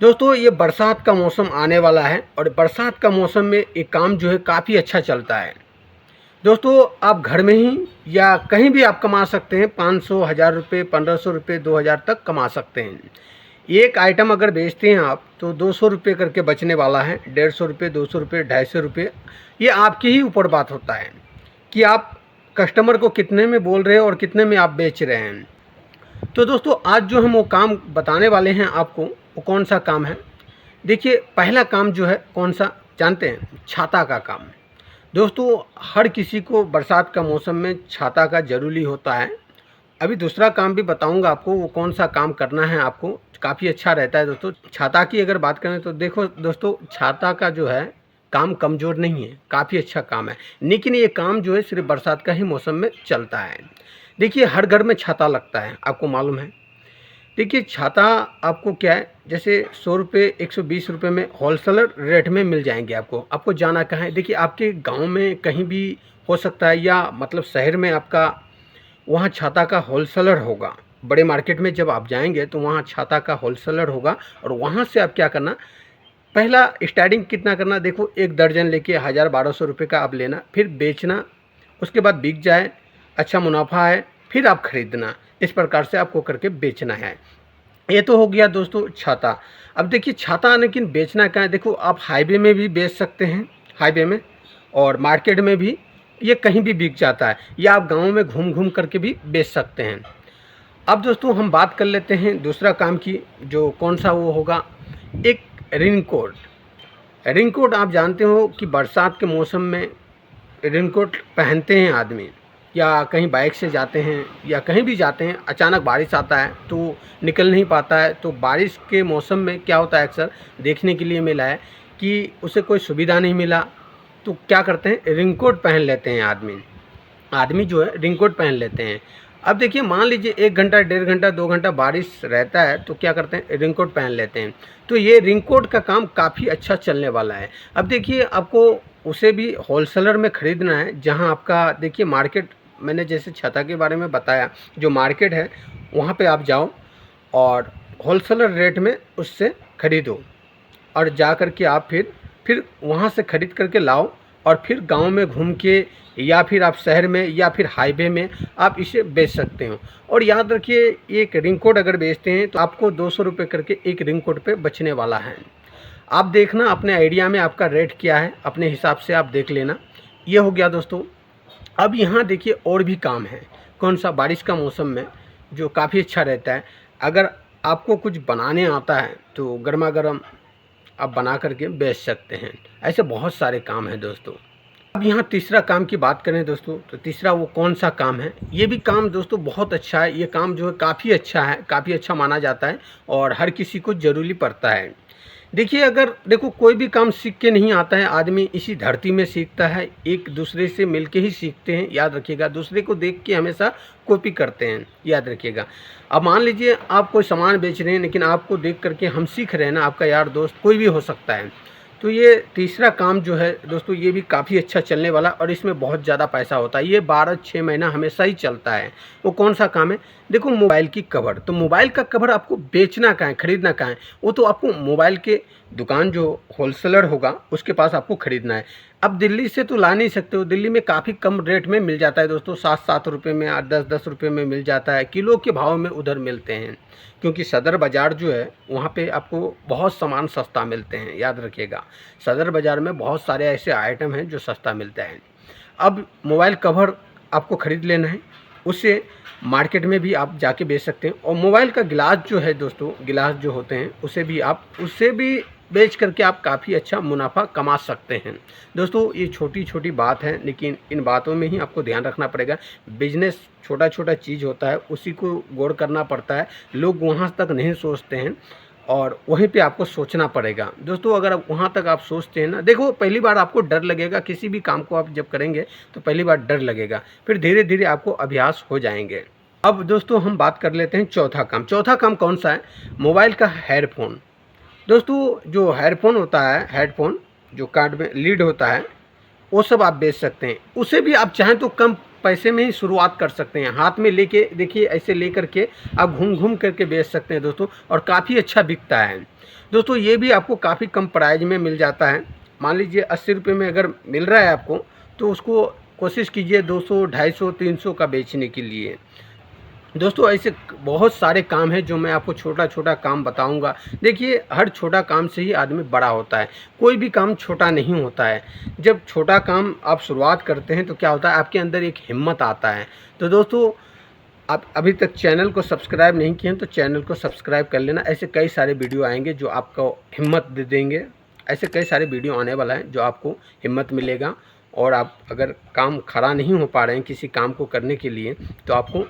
दोस्तों ये बरसात का मौसम आने वाला है और बरसात का मौसम में एक काम जो है काफ़ी अच्छा चलता है। दोस्तों आप घर में ही या कहीं भी आप कमा सकते हैं। 500 हज़ार रुपये, 1500 रुपये, 2000 तक कमा सकते हैं। एक आइटम अगर बेचते हैं आप तो 200 रुपये करके बचने वाला है। 150 रुपये, 200 रुपये, 250 रुपये, ये आपके ही ऊपर बात होता है कि आप कस्टमर को कितने में बोल रहे हैं और कितने में आप बेच रहे हैं। तो दोस्तों आज जो हम वो काम बताने वाले हैं आपको, वो कौन सा काम है। देखिए पहला काम जो है कौन सा जानते हैं? छाता का काम। दोस्तों हर किसी को बरसात का मौसम में छाता का ज़रूरी होता है। अभी दूसरा काम भी बताऊंगा आपको, वो कौन सा काम करना है आपको, काफ़ी अच्छा रहता है। दोस्तों छाता की अगर बात करें तो देखो दोस्तों, छाता का जो है काम कमज़ोर नहीं है, काफ़ी अच्छा काम है। लेकिन ये काम जो है सिर्फ बरसात का ही मौसम में चलता है। देखिए हर घर में छाता लगता है, आपको मालूम है। देखिए छाता आपको क्या है, जैसे 100 रुपये, 120 रुपये में होलसेलर रेट में मिल जाएंगे आपको। आपको जाना कहाँ है? देखिए आपके गांव में कहीं भी हो सकता है, या मतलब शहर में आपका वहाँ छाता का होलसेलर होगा। बड़े मार्केट में जब आप जाएंगे तो वहाँ छाता का होलसेलर होगा। और वहाँ से आप क्या करना, पहला स्टार्टिंग कितना करना, देखो 1 दर्जन लेके 1000-1200 रुपये का आप लेना, फिर बेचना। उसके बाद बिक जाए, अच्छा मुनाफा है, फिर आप ख़रीदना। इस प्रकार से आपको करके बेचना है। ये तो हो गया दोस्तों छाता। अब देखिए छाता लेकिन बेचना क्या है, देखो आप हाईवे में भी बेच सकते हैं, हाईवे में और मार्केट में भी, ये कहीं भी बिक जाता है, या आप गाँव में घूम घूम करके भी बेच सकते हैं। अब दोस्तों हम बात कर लेते हैं दूसरा काम की, जो कौन सा वो होगा, एक रेनकोट। रेनकोट आप जानते हो कि बरसात के मौसम में रेनकोट पहनते हैं आदमी, या कहीं बाइक से जाते हैं या कहीं भी जाते हैं, अचानक बारिश आता है तो निकल नहीं पाता है। तो बारिश के मौसम में क्या होता है, अक्सर देखने के लिए मिला है कि उसे कोई सुविधा नहीं मिला, तो क्या करते हैं, रेनकोट पहन लेते हैं आदमी। आदमी जो है रेनकोट पहन लेते हैं। अब देखिए मान लीजिए 1 घंटा, 1.5 घंटा, 2 घंटा बारिश रहता है, तो क्या करते हैं, रेनकोट पहन लेते हैं। तो ये रेनकोट का काम काफ़ी अच्छा चलने वाला है। अब देखिए आपको उसे भी होलसेलर में ख़रीदना है, जहां आपका देखिए मार्केट, मैंने जैसे छाता के बारे में बताया, जो मार्केट है वहाँ पे आप जाओ और होलसेलर रेट में उससे ख़रीदो, और जा कर के आप फिर वहाँ से ख़रीद करके लाओ, और फिर गांव में घूम के, या फिर आप शहर में, या फिर हाईवे में आप इसे बेच सकते हो। और याद रखिए एक रेनकोट अगर बेचते हैं तो आपको 200 रुपये करके एक रेनकोट पे बचने वाला है। आप देखना अपने आइडिया में आपका रेट क्या है, अपने हिसाब से आप देख लेना। ये हो गया दोस्तों। अब यहाँ देखिए और भी काम है, कौन सा, बारिश का मौसम में जो काफ़ी अच्छा रहता है। अगर आपको कुछ बनाने आता है तो गर्मा गर्म आप बना करके बेच सकते हैं। ऐसे बहुत सारे काम हैं दोस्तों। अब यहाँ तीसरा काम की बात करें दोस्तों, तो तीसरा वो कौन सा काम है, ये भी काम दोस्तों बहुत अच्छा है। ये काम जो है काफ़ी अच्छा है, काफ़ी अच्छा माना जाता है और हर किसी को ज़रूरी पड़ता है। देखिए अगर देखो कोई भी काम सीख के नहीं आता है, आदमी इसी धरती में सीखता है, एक दूसरे से मिलके ही सीखते हैं। याद रखिएगा, दूसरे को देख के हमेशा कॉपी करते हैं, याद रखिएगा। अब मान लीजिए आप कोई सामान बेच रहे हैं, लेकिन आपको देख करके हम सीख रहे हैं ना, आपका यार दोस्त कोई भी हो सकता है। तो ये तीसरा काम जो है दोस्तों, ये भी काफ़ी अच्छा चलने वाला और इसमें बहुत ज़्यादा पैसा होता है। ये 12-6 महीना हमेशा ही चलता है। वो कौन सा काम है, देखो मोबाइल की कवर। तो मोबाइल का कवर आपको बेचना कहाँ है, ख़रीदना कहाँ है, वो तो आपको मोबाइल के दुकान जो होलसेलर होगा उसके पास आपको ख़रीदना है। अब दिल्ली से तो ला नहीं सकते हो, दिल्ली में काफ़ी कम रेट में मिल जाता है दोस्तों, 7-7 रुपये में, 10-10 रुपये में मिल जाता है, किलो के भाव में उधर मिलते हैं। क्योंकि सदर बाज़ार जो है वहाँ पे आपको बहुत सामान सस्ता मिलते हैं, याद रखिएगा। सदर बाज़ार में बहुत सारे ऐसे आइटम हैं जो सस्ता मिलते हैं। अब मोबाइल कवर आपको ख़रीद लेना है, उससे मार्केट में भी आप जाके बेच सकते हैं। और मोबाइल का गिलास जो है दोस्तों, गिलास जो होते हैं उससे भी बेच करके आप काफ़ी अच्छा मुनाफा कमा सकते हैं। दोस्तों ये छोटी छोटी बात है, लेकिन इन बातों में ही आपको ध्यान रखना पड़ेगा। बिजनेस छोटा छोटा चीज़ होता है, उसी को गौर करना पड़ता है। लोग वहाँ तक नहीं सोचते हैं और वहीं पे आपको सोचना पड़ेगा। दोस्तों अगर आप वहाँ तक आप सोचते हैं ना, देखो पहली बार आपको डर लगेगा, किसी भी काम को आप जब करेंगे तो पहली बार डर लगेगा, फिर धीरे धीरे आपको अभ्यास हो जाएंगे। अब दोस्तों हम बात कर लेते हैं चौथा काम। चौथा काम कौन सा है, मोबाइल का हेडफोन। दोस्तों जो हेडफोन होता है, हेडफोन जो कार्ड में लीड होता है, वो सब आप बेच सकते हैं। उसे भी आप चाहें तो कम पैसे में ही शुरुआत कर सकते हैं। हाथ में लेके देखिए, ऐसे लेकर के आप घूम घूम करके बेच सकते हैं दोस्तों, और काफ़ी अच्छा बिकता है दोस्तों। ये भी आपको काफ़ी कम प्राइस में मिल जाता है। मान लीजिए 80 रुपये में अगर मिल रहा है आपको, तो उसको कोशिश कीजिए 200, 250, 300 का बेचने के लिए दोस्तों। ऐसे बहुत सारे काम हैं जो मैं आपको छोटा छोटा काम बताऊंगा। देखिए, हर छोटा काम से ही आदमी बड़ा होता है, कोई भी काम छोटा नहीं होता है। जब छोटा काम आप शुरुआत करते हैं तो क्या होता है, आपके अंदर एक हिम्मत आता है। तो दोस्तों, आप अभी तक चैनल को सब्सक्राइब नहीं किए हैं तो चैनल को सब्सक्राइब कर लेना। ऐसे कई सारे वीडियो आएंगे जो आपको हिम्मत दे देंगे। ऐसे कई सारे वीडियो आने वाला है जो आपको हिम्मत मिलेगा। और आप अगर काम खड़ा नहीं हो पा रहे हैं किसी काम को करने के लिए, तो आपको